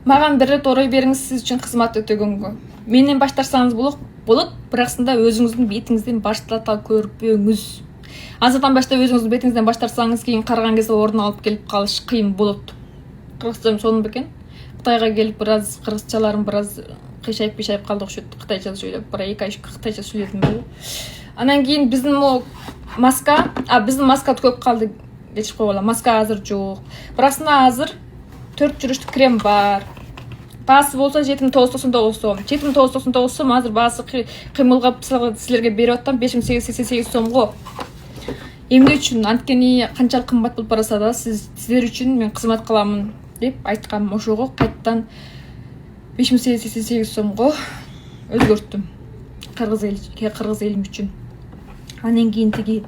Маған бір рет орай беріңіз, сіз үшін қызмат өтегенге. Менен баштарсаңыз болады, бірақсында өзіңіздің бетіңізден баштата көрпеңіз. Азырдан башта өзіңіздің бетіңізден баштарсаңыз, кейін қараған кезде орын алып келіп қалыш қиын болады. Қырғызчам соны бекен. Қытайға келіп біраз қырғызчаларым біраз қишайып қалды оқшетті. Қытайша сөйлеп, бір 2 ай қытайша сөйледім бе. Анан кейін біздің маска, біздің маска көп қалды. Geçip koyalım. Maska hazır жоқ. Бірақсында hazır 4 жүріштік крем бар. Басы болса 7999 сом. 7999 сом азыр басы қимылға сіздерге беріп оттам 5888 сом ғой. Емне үшін анткени қаншалық қымбат болып бараса да сіздер үшін мен қызмет қыламын деп айтқам ошого қайттан 5888 сомго өзгөрттүм. Қырғыз елім үшін. Анан кейін теги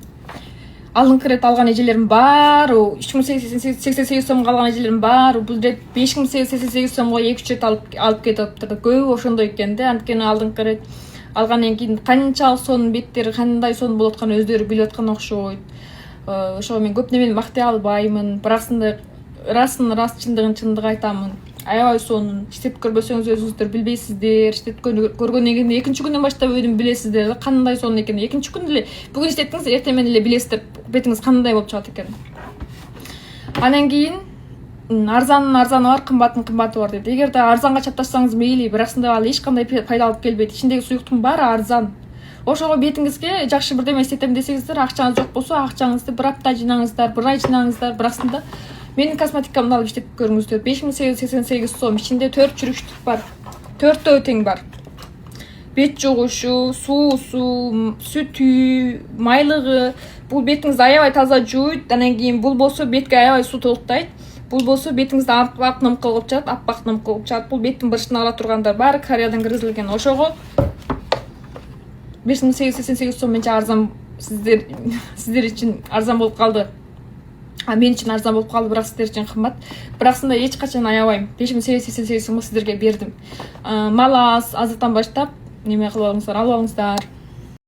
алдыңкы рет алған ежелерім бар, 3888 сомға алған ежелерім бар, бұл рет 5888 сомға 2-3 рет алып кетіп тұрды. Көбі ошондой екен де, анткени алдыңкы рет алғаннан кейін канчалык сонун беттери, кандай сонун болуп атканын өздөрү билип аткан окшойт. Ошого мен көп немени мактай албаймын, бираксында раст чындыгын айтамын. Аябай сонун. Иштеп көрбөсөңүз өзүңүздөр билбейсиздер. Иштеп көргөндөн кийин экинчи күндөн баштап өзүм билесиздер. Кандай сонун экенин. Экинчи күндө эле бүгүн иштеттиңиз, эртең менен эле билесиздер. Бетиңиз кандай болуп чыгат экен. Анан кийин арзаны бар, кымбаты бар дейт. Эгерде арзанга чапташсаңыз мейли, бираксында ал эч кандай пайда алып келбейт. Ичиндеги суюктун баары арзан. Ошого бетиңизге жакшы бирдеме иштетем десеңиздер, акчаңыз жок болсо, акчаңызды бир апта жыйнаңыздар, бир ай жыйнаңыздар. Бираксында менин косметикамды алып иштеп көрүңүздөр. 5888 сом. Ичинде 4 жүрүштүк бар. 4төө тең бар. Бет жугушу, суусу, сүтү, майлыгы. Бул бетиңизди аябай таза жууйт. Анан кийин бул болсо бетке аябай суу толуктайт. Бул болсо бетиңизди аппак нымкы кылып чыгат, аппак нымкы кылып чыгат. Бул беттин бырышына ала тургандар баары Кореядан киргизилген. Ошого 5888 сом менче арзан сиздер үчүн арзан болуп калды. Мен үшін арзан болып қалды, бірақ сіздер үшін қымбат. Бірақсында еш қашан аябайм. 5888 сомго сіздерге бердім. Мал азыртан баштап неме кылып алыңыздар, алып алыңыздар.